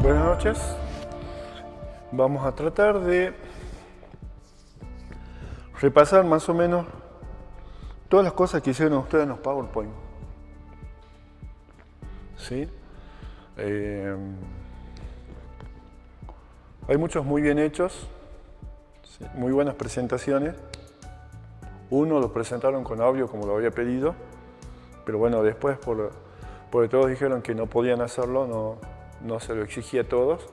Buenas noches. Vamos a tratar de repasar más o menos todas las cosas que hicieron ustedes en los PowerPoint. ¿Sí? Hay muchos muy bien hechos, ¿sí? Muy buenas presentaciones. Uno lo presentaron con audio como lo había pedido, pero bueno, después porque todos dijeron que no podían hacerlo, no se lo exigía a todos.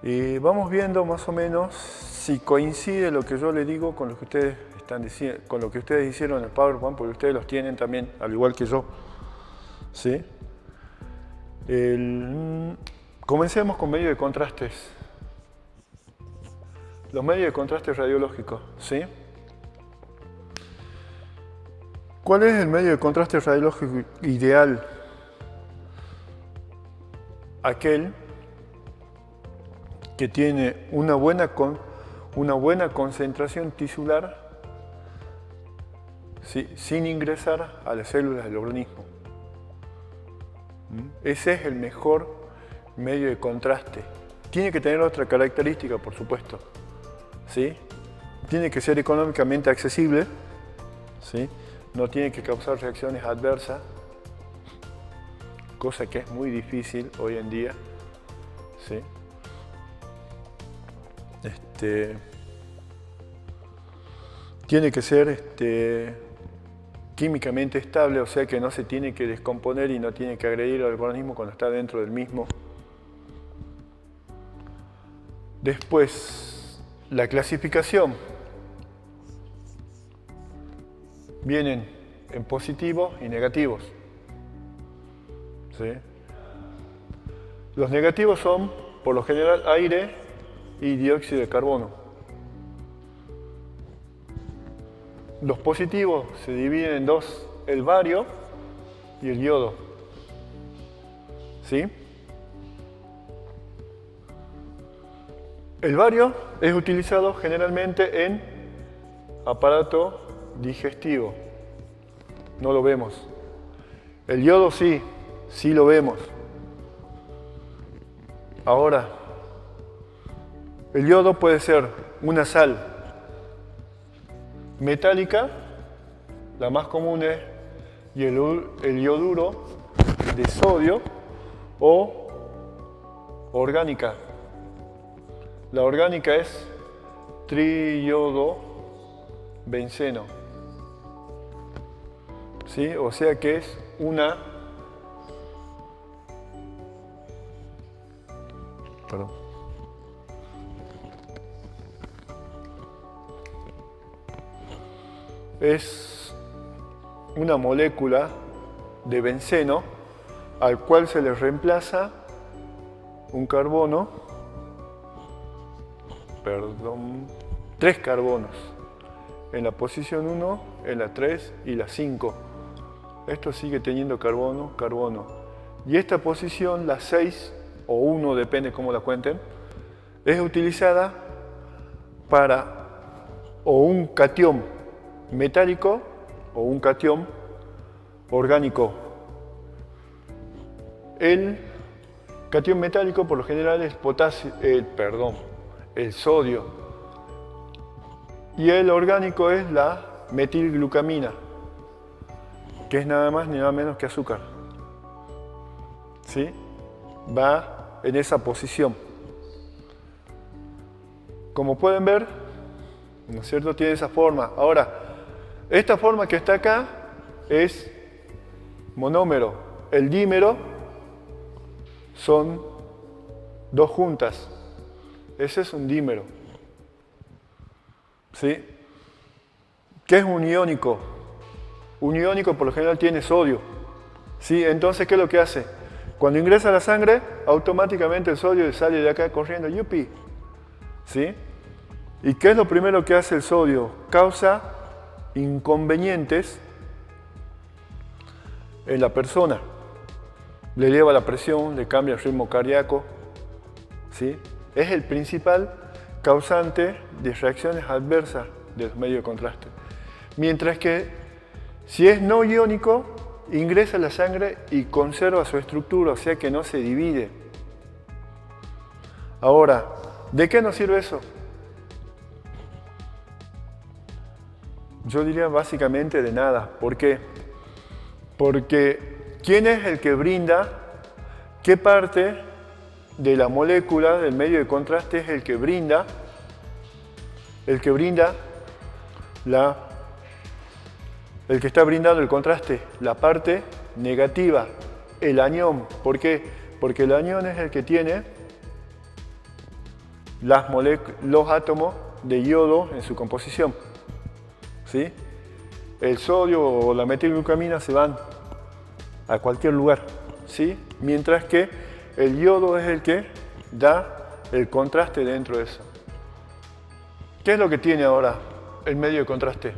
Y vamos viendo más o menos si coincide lo que yo le digo con lo que ustedes están diciendo, con lo que ustedes hicieron en el PowerPoint, porque ustedes los tienen también, al igual que yo. ¿Sí? Comencemos con medios de contrastes. Los medios de contraste radiológicos, ¿sí? ¿Cuál es el medio de contraste radiológico ideal? Aquel que tiene una buena concentración tisular, ¿sí? Sin ingresar a las células del organismo. Ese es el mejor medio de contraste. Tiene que tener otra característica, por supuesto, ¿sí? Tiene que ser económicamente accesible, ¿sí? No tiene que causar reacciones adversas, cosa que es muy difícil hoy en día, ¿sí? Tiene que ser químicamente estable, o sea que no se tiene que descomponer y no tiene que agredir al organismo cuando está dentro del mismo. Después, la clasificación. Vienen en positivos y negativos. ¿Sí? Los negativos son, por lo general, aire y dióxido de carbono. Los positivos se dividen en dos, el bario y el yodo. ¿Sí? El bario es utilizado generalmente en aparato digestivo. No lo vemos. El yodo sí lo vemos. Ahora, el yodo puede ser una sal metálica, la más común es el yoduro de sodio, o orgánica. La orgánica es triyodobenceno. ¿Sí? O sea que es es una molécula de benceno al cual se le reemplaza un carbono, tres carbonos, en la posición 1, en la 3 y la 5. Esto sigue teniendo carbono. Y esta posición, la 6 o 1, depende cómo la cuenten, es utilizada para o un catión metálico o un catión orgánico. El catión metálico por lo general es el sodio. Y el orgánico es la metilglucamina, que es nada más ni nada menos que azúcar. ¿Sí? Va en esa posición. Como pueden ver, ¿no es cierto? Tiene esa forma. Ahora, esta forma que está acá es monómero. El dímero son dos juntas. Ese es un dímero. ¿Sí? ¿Qué es un iónico? Un iónico por lo general tiene sodio. ¿Sí? Entonces, ¿qué es lo que hace? Cuando ingresa a la sangre, automáticamente el sodio sale de acá corriendo. ¡Yupi! ¿Sí? ¿Y qué es lo primero que hace el sodio? Causa inconvenientes en la persona. Le eleva la presión, le cambia el ritmo cardíaco. ¿Sí? Es el principal causante de reacciones adversas de los medios de contraste. Mientras que si es no iónico, ingresa a la sangre y conserva su estructura, o sea que no se divide. Ahora, ¿de qué nos sirve eso? Yo diría básicamente de nada. ¿Por qué? Porque ¿quién es el que brinda? ¿Qué parte de la molécula del medio de contraste es el que brinda? El que está brindando el contraste, la parte negativa, el anión. ¿Por qué? Porque el anión es el que tiene los átomos de yodo en su composición. ¿Sí? El sodio o la metilglucamina se van a cualquier lugar, ¿sí? Mientras que el yodo es el que da el contraste dentro de eso. ¿Qué es lo que tiene ahora el medio de contraste?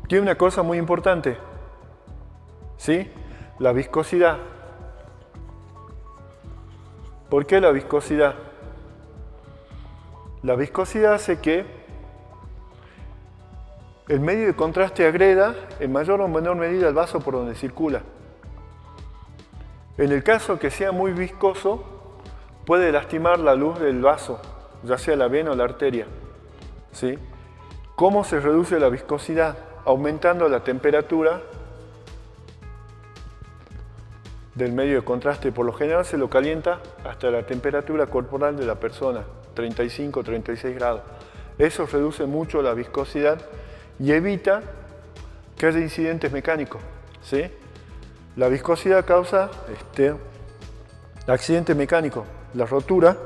Tiene una cosa muy importante, ¿sí? La viscosidad. ¿Por qué la viscosidad? La viscosidad hace que el medio de contraste agreda en mayor o menor medida el vaso por donde circula. En el caso que sea muy viscoso, puede lastimar la luz del vaso, ya sea la vena o la arteria. ¿Sí? ¿Cómo se reduce la viscosidad? Aumentando la temperatura del medio de contraste. Por lo general se lo calienta hasta la temperatura corporal de la persona, 35 36 grados. Eso reduce mucho la viscosidad y evita que haya incidentes mecánicos. ¿Sí? La viscosidad causa accidente mecánico, la rotura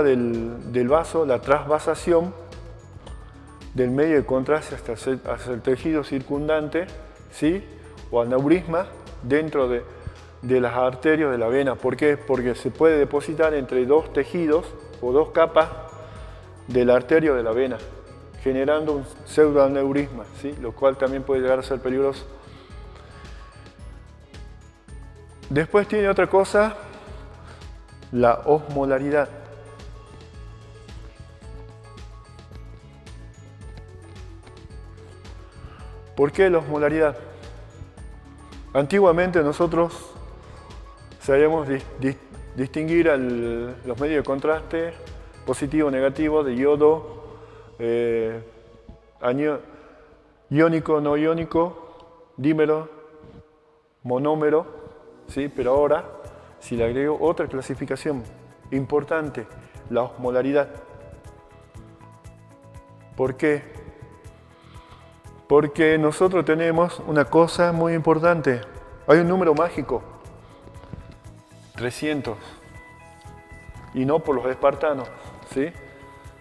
del vaso, la trasvasación del medio de contraste hasta el tejido circundante, ¿sí? O aneurisma dentro de las arterias de la vena. ¿Por qué? Porque se puede depositar entre dos tejidos o dos capas del arterio de la vena, generando un pseudoaneurisma, ¿sí? Lo cual también puede llegar a ser peligroso. Después tiene otra cosa, la osmolaridad. ¿Por qué la osmolaridad? Antiguamente nosotros sabíamos distinguir los medios de contraste positivo, negativo, de yodo, iónico, no iónico, dímero, monómero, ¿sí? Pero ahora, si le agrego otra clasificación importante, la osmolaridad. ¿Por qué? Porque nosotros tenemos una cosa muy importante. Hay un número mágico, 300. Y no por los espartanos, ¿sí?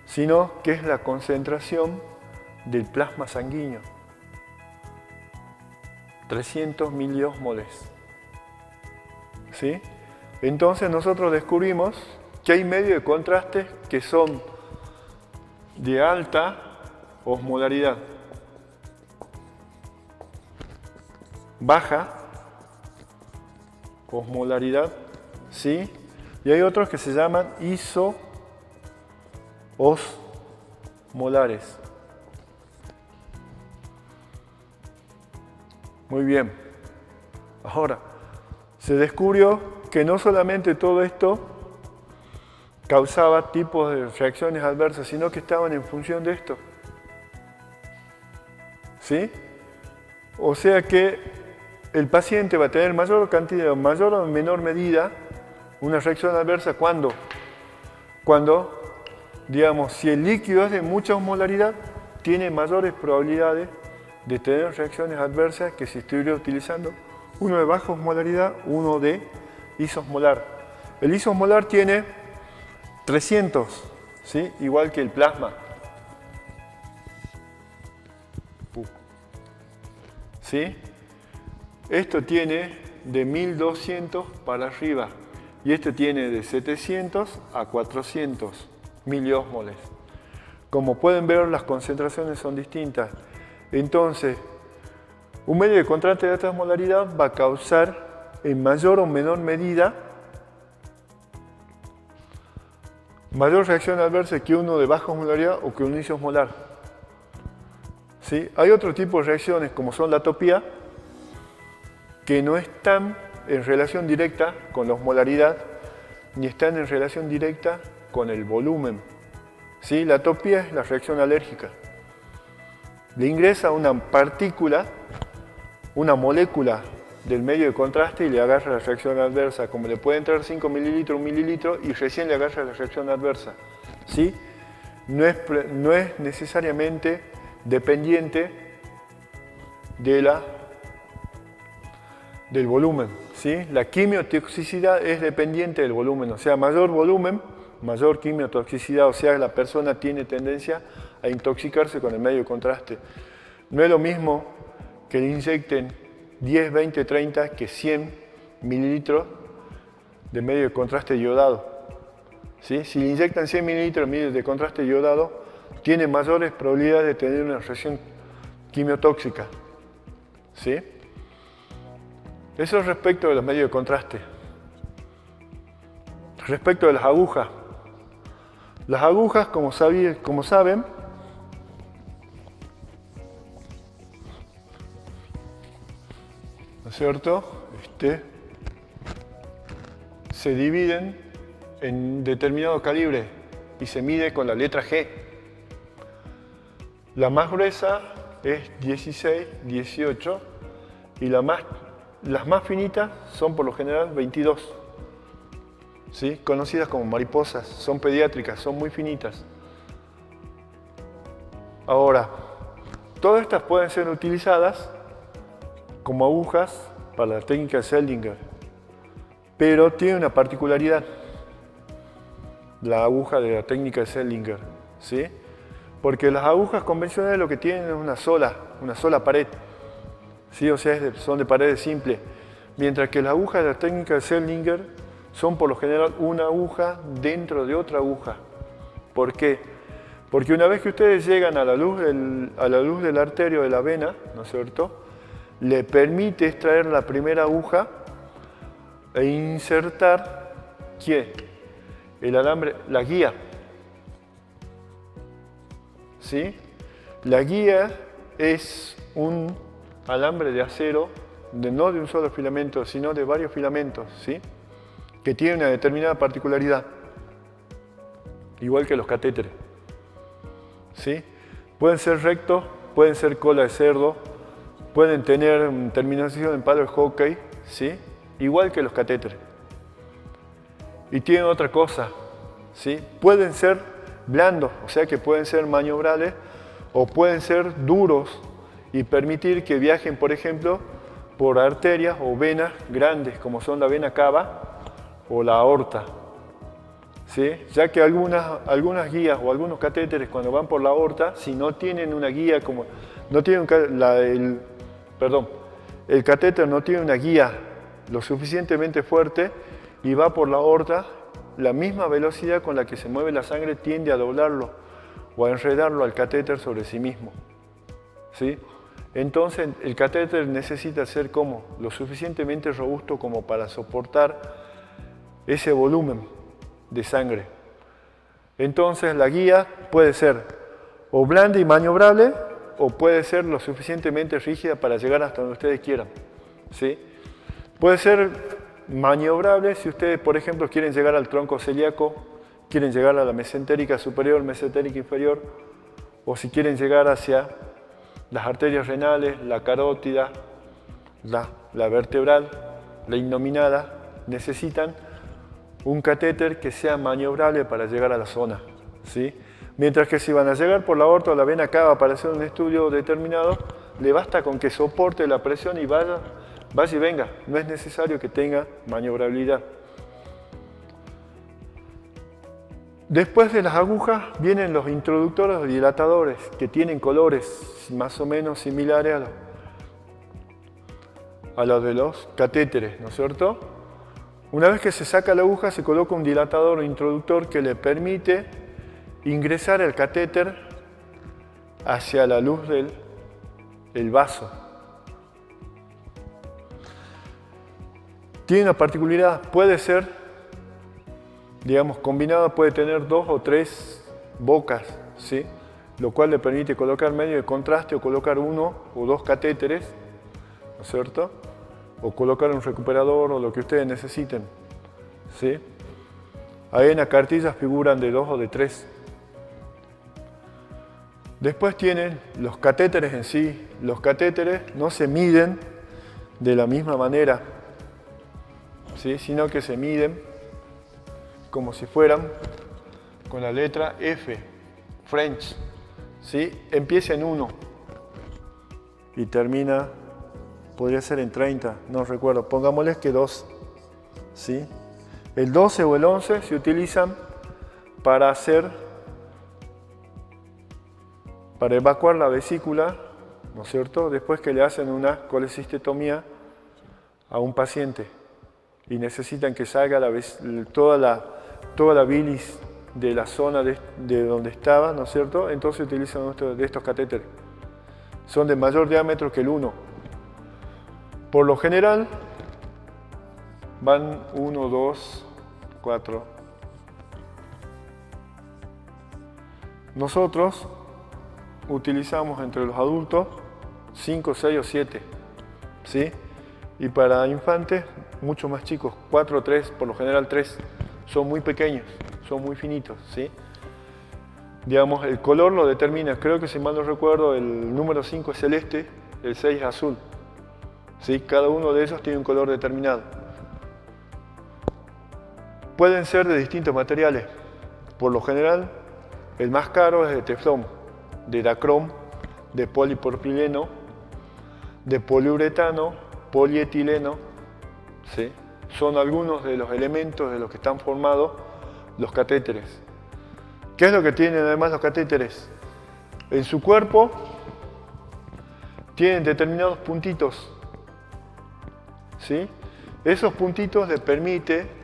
Sino que es la concentración del plasma sanguíneo. 300 miliosmoles. ¿Sí? Entonces nosotros descubrimos que hay medios de contraste que son de alta osmolaridad, baja osmolaridad, ¿sí? Y hay otros que se llaman isoosmolares. Muy bien. Ahora, se descubrió que no solamente todo esto causaba tipos de reacciones adversas, sino que estaban en función de esto. ¿Sí? O sea que el paciente va a tener mayor o menor medida una reacción adversa cuando, digamos, si el líquido es de mucha osmolaridad, tiene mayores probabilidades de tener reacciones adversas que si estuviera utilizando uno de baja osmolaridad, uno de isosmolar. El isosmolar tiene 300, ¿sí? Igual que el plasma. ¿Sí? Esto tiene de 1200 para arriba y este tiene de 700 a 400 miliosmoles. Como pueden ver, las concentraciones son distintas. Entonces, un medio de contraste de alta osmolaridad va a causar en mayor o menor medida mayor reacción adversa que uno de baja osmolaridad o que un isosmolar. ¿Sí? Hay otro tipo de reacciones como son la atopía, que no están en relación directa con la osmolaridad, ni están en relación directa con el volumen. ¿Sí? La atopía es la reacción alérgica. Le ingresa una partícula, una molécula del medio de contraste y le agarra la reacción adversa. Como le puede entrar 5 mililitros, 1 mililitro y recién le agarra la reacción adversa. ¿Sí? No es necesariamente dependiente del volumen. ¿Sí? La quimiotoxicidad es dependiente del volumen, o sea, mayor volumen, mayor quimiotoxicidad, o sea, la persona tiene tendencia a intoxicarse con el medio de contraste. No es lo mismo que le inyecten 10, 20, 30 que 100 mililitros de medio de contraste iodado. ¿Sí? Si le inyectan 100 mililitros de contraste iodado, tiene mayores probabilidades de tener una reacción quimiotóxica. ¿Sí? Eso es respecto de los medios de contraste. Respecto de las agujas. Las agujas, como saben, ¿no es cierto? Se dividen en determinado calibre y se mide con la letra G. La más gruesa es 16, 18 y las más finitas son por lo general 22. ¿Sí? Conocidas como mariposas, son pediátricas, son muy finitas. Ahora, todas estas pueden ser utilizadas como agujas para la técnica de Seldinger, pero tiene una particularidad, la aguja de la técnica de Seldinger, ¿sí? Porque las agujas convencionales lo que tienen es una sola pared, ¿sí? O sea, son de paredes simples, mientras que las agujas de la técnica de Seldinger son por lo general una aguja dentro de otra aguja. ¿Por qué? Porque una vez que ustedes llegan a la luz del arterio de la vena, ¿no es cierto?, le permite extraer la primera aguja e insertar, ¿qué? El alambre, la guía. ¿Sí? La guía es un alambre de acero, no de un solo filamento, sino de varios filamentos, ¿sí? Que tiene una determinada particularidad, igual que los catéteres. ¿Sí? Pueden ser rectos, pueden ser cola de cerdo, pueden tener terminación en palo de hockey, ¿sí? Igual que los catéteres. Y tienen otra cosa, ¿sí? Pueden ser blandos, o sea que pueden ser maniobrables, o pueden ser duros y permitir que viajen, por ejemplo, por arterias o venas grandes, como son la vena cava o la aorta, ¿sí? Ya que algunas guías o algunos catéteres cuando van por la aorta, si no tienen una guía como el catéter no tiene una guía lo suficientemente fuerte y va por la aorta, la misma velocidad con la que se mueve la sangre tiende a doblarlo o a enredarlo al catéter sobre sí mismo, ¿sí? Entonces el catéter necesita ser lo suficientemente robusto como para soportar ese volumen de sangre. Entonces la guía puede ser o blanda y maniobrable o puede ser lo suficientemente rígida para llegar hasta donde ustedes quieran, ¿sí? Puede ser maniobrable si ustedes, por ejemplo, quieren llegar al tronco celíaco, quieren llegar a la mesentérica superior, mesentérica inferior, o si quieren llegar hacia las arterias renales, la carótida, la vertebral, la innominada, necesitan un catéter que sea maniobrable para llegar a la zona, ¿sí? Mientras que si van a llegar por la aorta o la vena cava para hacer un estudio determinado, le basta con que soporte la presión y vaya y venga. No es necesario que tenga maniobrabilidad. Después de las agujas vienen los introductores o dilatadores, que tienen colores más o menos similares a los de los catéteres, ¿no es cierto? Una vez que se saca la aguja, se coloca un dilatador o introductor que le permite ingresar el catéter hacia la luz del vaso. Tiene una particularidad, puede ser, digamos, combinado, puede tener 2 o 3 bocas, ¿sí? Lo cual le permite colocar medio de contraste o colocar 1 o 2 catéteres, ¿no es cierto? O colocar un recuperador o lo que ustedes necesiten, ¿sí? Ahí en la cartilla figuran de 2 o de 3. Después tienen los catéteres en sí. Los catéteres no se miden de la misma manera, ¿sí? Sino que se miden como si fueran con la letra F, French, ¿sí? Empieza en 1 y termina, podría ser en 30, no recuerdo, pongámosles que 2, ¿sí? El 12 o el 11 se utilizan para evacuar la vesícula, ¿no es cierto? Después que le hacen una colecistectomía a un paciente y necesitan que salga toda la bilis de la zona de donde estaba, ¿no es cierto? Entonces utilizan de estos catéteres. Son de mayor diámetro que el 1. Por lo general, van 1, 2, 4. Nosotros utilizamos entre los adultos 5, 6 o 7, ¿sí? Y para infantes, mucho más chicos, 4 o 3, por lo general 3. Son muy pequeños, son muy finitos, ¿sí? Digamos, el color lo determina, creo que si mal no recuerdo, el número 5 es celeste, el 6 es azul, ¿sí? Cada uno de ellos tiene un color determinado. Pueden ser de distintos materiales. Por lo general, el más caro es de teflón, de dacrom, de polipropileno, de poliuretano, polietileno, ¿sí? Son algunos de los elementos de los que están formados los catéteres. ¿Qué es lo que tienen además los catéteres? En su cuerpo tienen determinados puntitos, ¿sí? Esos puntitos le permiten,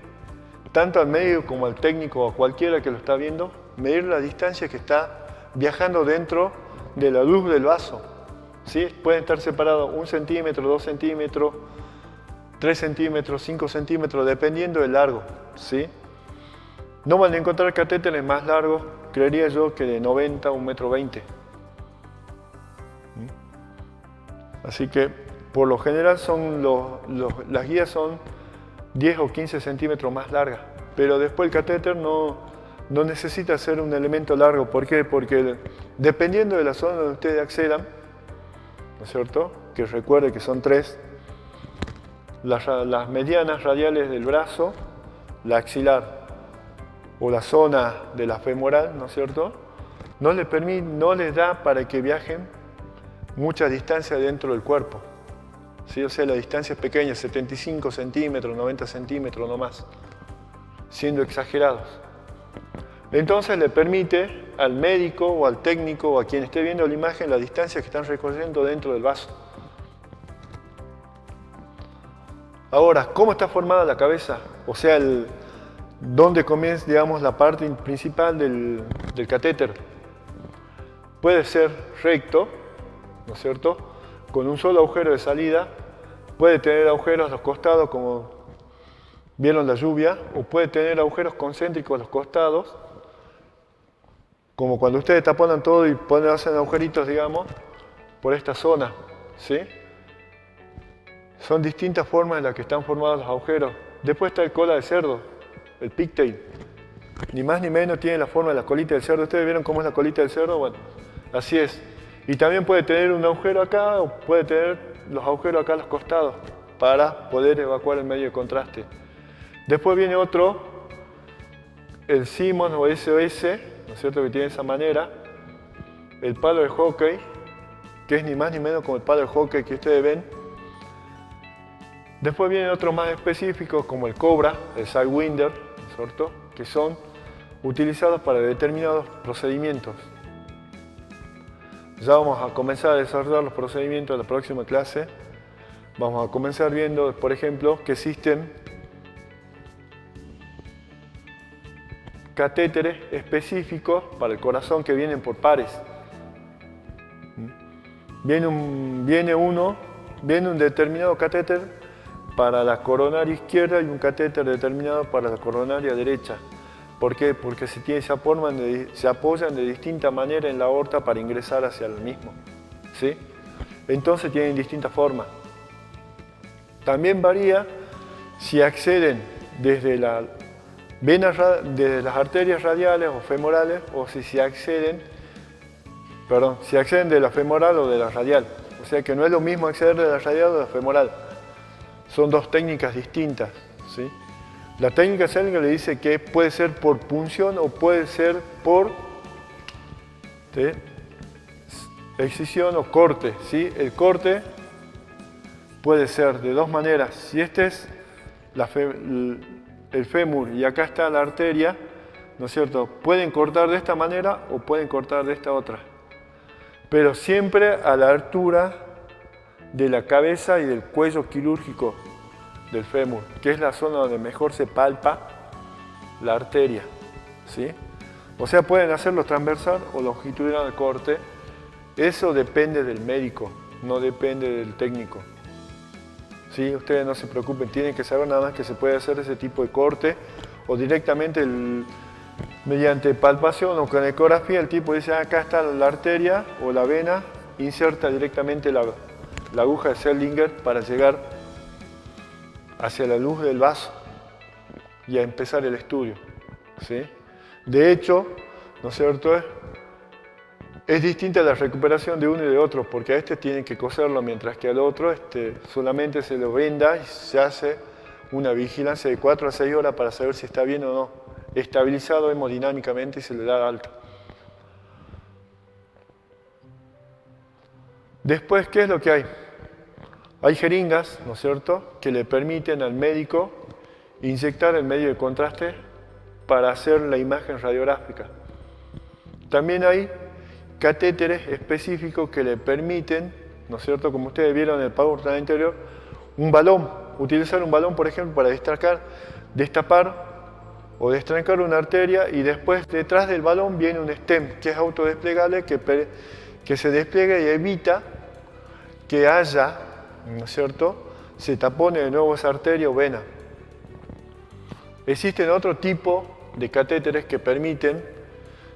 tanto al médico como al técnico o a cualquiera que lo está viendo, medir la distancia que está viajando dentro de la luz del vaso, ¿sí? Pueden estar separados 1 centímetro, 2 centímetros, 3 centímetros, 5 centímetros, dependiendo del largo, ¿sí? No van a encontrar catéteres más largos, creería yo, que de 90 a 1,20 metros. Así que, por lo general, las guías son 10 o 15 centímetros más largas, pero después el catéter no necesita ser un elemento largo. ¿Por qué? Porque dependiendo de la zona donde ustedes accedan, ¿no es cierto? Que recuerde que son 3, las medianas radiales del brazo, la axilar o la zona de la femoral, ¿no es cierto? No les da para que viajen mucha distancia dentro del cuerpo, ¿sí? O sea, la distancia es pequeña, 75 centímetros, 90 centímetros no más, siendo exagerados. Entonces le permite al médico o al técnico o a quien esté viendo la imagen la distancia que están recorriendo dentro del vaso. Ahora, ¿cómo está formada la cabeza? O sea, ¿dónde comienza, digamos, la parte principal del catéter? Puede ser recto, ¿no es cierto? Con un solo agujero de salida. Puede tener agujeros a los costados, como vieron la lluvia, o puede tener agujeros concéntricos a los costados, como cuando ustedes taponan todo y hacen agujeritos, digamos, por esta zona, ¿sí? Son distintas formas en las que están formados los agujeros. Después está el cola de cerdo, el pigtail. Ni más ni menos tiene la forma de la colita del cerdo. ¿Ustedes vieron cómo es la colita del cerdo? Bueno, así es. Y también puede tener un agujero acá o puede tener los agujeros acá a los costados para poder evacuar el medio de contraste. Después viene otro, el Simmons o SOS, ¿no es cierto? Que tiene esa manera. El palo de hockey, que es ni más ni menos como el palo de hockey que ustedes ven. Después vienen otros más específicos como el Cobra, el Sidewinder, ¿no es cierto? Que son utilizados para determinados procedimientos. Ya vamos a comenzar a desarrollar los procedimientos en la próxima clase. Vamos a comenzar viendo, por ejemplo, que existen catéteres específicos para el corazón que vienen por pares. Viene un determinado catéter para la coronaria izquierda y un catéter determinado para la coronaria derecha. ¿Por qué? Porque se apoyan de distinta manera en la aorta para ingresar hacia el mismo, ¿sí? Entonces tienen distintas formas. También varía si acceden desde la venas de las arterias radiales o femorales, o si acceden de la femoral o de la radial. O sea que no es lo mismo acceder de la radial o de la femoral. Son dos técnicas distintas, ¿sí? La técnica Sellinger le dice que puede ser por punción o puede ser por excisión o corte, ¿sí? El corte puede ser de dos maneras. Si este es el fémur y acá está la arteria, ¿no es cierto? Pueden cortar de esta manera o pueden cortar de esta otra. Pero siempre a la altura de la cabeza y del cuello quirúrgico del fémur, que es la zona donde mejor se palpa la arteria, ¿sí? O sea, pueden hacerlo transversal o longitudinal de corte. Eso depende del médico, no depende del técnico. ¿Sí? Ustedes no se preocupen, tienen que saber nada más que se puede hacer ese tipo de corte o directamente mediante palpación o con ecografía el tipo dice acá está la arteria o la vena, inserta directamente la aguja de Sellinger para llegar hacia la luz del vaso y a empezar el estudio, ¿sí? De hecho, ¿no es cierto? Es distinta la recuperación de uno y de otro, porque a este tienen que coserlo, mientras que al otro solamente se lo venda y se hace una vigilancia de 4 a 6 horas para saber si está bien o no. Estabilizado hemodinámicamente y se le da alta. Después, ¿qué es lo que hay? Hay jeringas, ¿no es cierto?, que le permiten al médico inyectar el medio de contraste para hacer la imagen radiográfica. También hay catéteres específicos que le permiten, ¿no es cierto?, como ustedes vieron en el PowerPoint anterior, un balón, utilizar un balón, por ejemplo, para destapar o destrancar una arteria y después detrás del balón viene un stem que es autodesplegable que se despliega y evita que haya, ¿no es cierto?, se tapone de nuevo esa arteria o vena. Existen otro tipo de catéteres que permiten,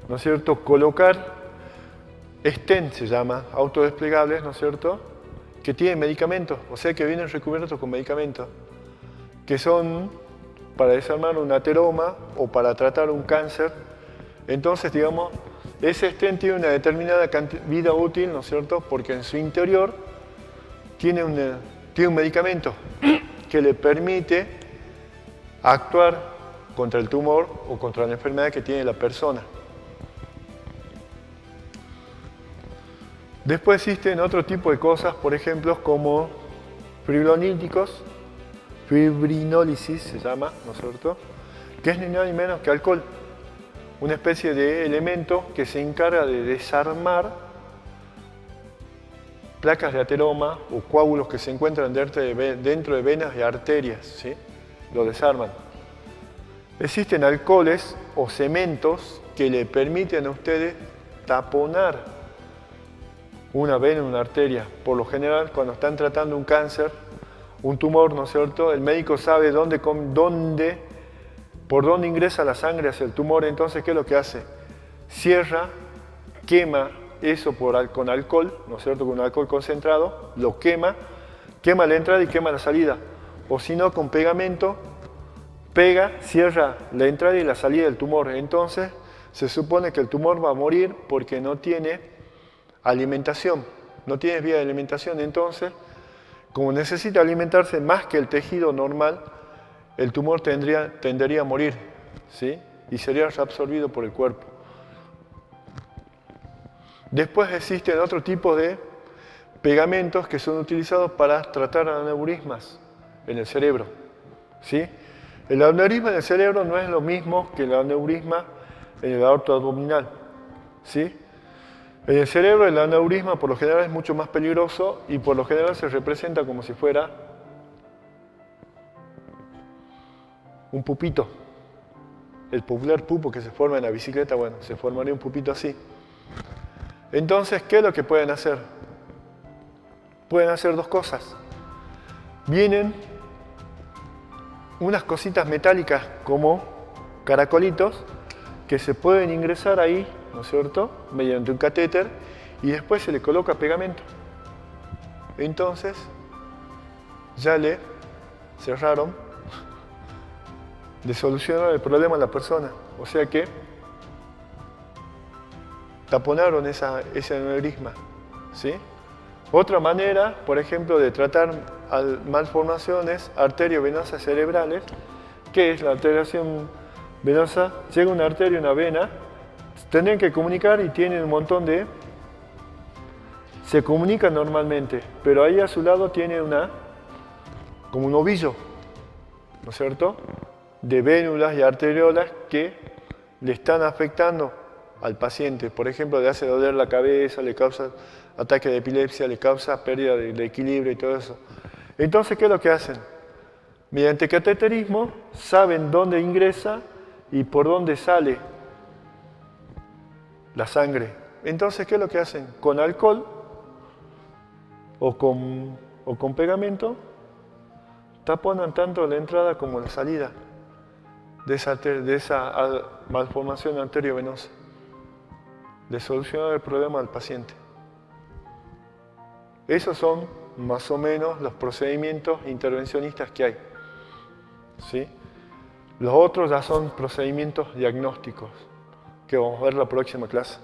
¿no es cierto?, colocar stent, se llama, autodesplegables, ¿no es cierto?, que tienen medicamentos, o sea que vienen recubiertos con medicamentos, que son para desarmar un ateroma o para tratar un cáncer. Entonces, digamos, ese stent tiene una determinada vida útil, ¿no es cierto?, porque en su interior tiene un medicamento que le permite actuar contra el tumor o contra la enfermedad que tiene la persona. Después existen otro tipo de cosas, por ejemplo, como fibrinolíticos, fibrinólisis se llama, ¿no es cierto?, que es ni nada ni menos que alcohol, una especie de elemento que se encarga de desarmar placas de ateroma o coágulos que se encuentran dentro de venas y arterias, ¿sí? Lo desarman. Existen alcoholes o cementos que le permiten a ustedes taponar una vena, una arteria. Por lo general, cuando están tratando un cáncer, un tumor, ¿no es cierto?, el médico sabe por dónde ingresa la sangre hacia el tumor. Entonces, ¿qué es lo que hace? Cierra, quema eso con alcohol, ¿no es cierto?, con alcohol concentrado, lo quema la entrada y quema la salida. O si no, con pegamento, pega, cierra la entrada y la salida del tumor. Entonces, se supone que el tumor va a morir porque no tiene alimentación, no tiene vía de alimentación. Entonces, como necesita alimentarse más que el tejido normal, el tumor tendería a morir, ¿sí?, y sería reabsorbido por el cuerpo. Después existen otro tipo de pegamentos que son utilizados para tratar aneurismas en el cerebro, ¿sí? El aneurisma en el cerebro no es lo mismo que el aneurisma en el aorto abdominal, ¿sí? En el cerebro el aneurisma por lo general es mucho más peligroso y por lo general se representa como si fuera un pupito. El popular pupo que se forma en la bicicleta, bueno, se formaría un pupito así. Entonces, ¿qué es lo que pueden hacer? Pueden hacer dos cosas. Vienen unas cositas metálicas como caracolitos que se pueden ingresar ahí, ¿no es cierto?, mediante un catéter, y después se le coloca pegamento. Entonces, ya le cerraron de solucionar el problema de la persona. O sea que taponaron ese aneurisma, ¿sí? Otra manera, por ejemplo, de tratar malformaciones arteriovenosas cerebrales, ¿qué es la alteración venosa? Llega una arteria y una vena, tendrían que comunicar y tienen un montón de... Se comunican normalmente, pero ahí a su lado tiene como un ovillo, ¿no es cierto?, de vénulas y arteriolas que le están afectando al paciente. Por ejemplo, le hace doler la cabeza, le causa ataque de epilepsia, le causa pérdida de equilibrio y todo eso. Entonces, ¿qué es lo que hacen? Mediante cateterismo saben dónde ingresa y por dónde sale la sangre. Entonces, ¿qué es lo que hacen? Con alcohol o con pegamento taponan tanto la entrada como la salida de esa malformación arteriovenosa, de solucionar el problema del paciente. Esos son más o menos los procedimientos intervencionistas que hay, ¿sí? Los otros ya son procedimientos diagnósticos, que vamos a ver en la próxima clase.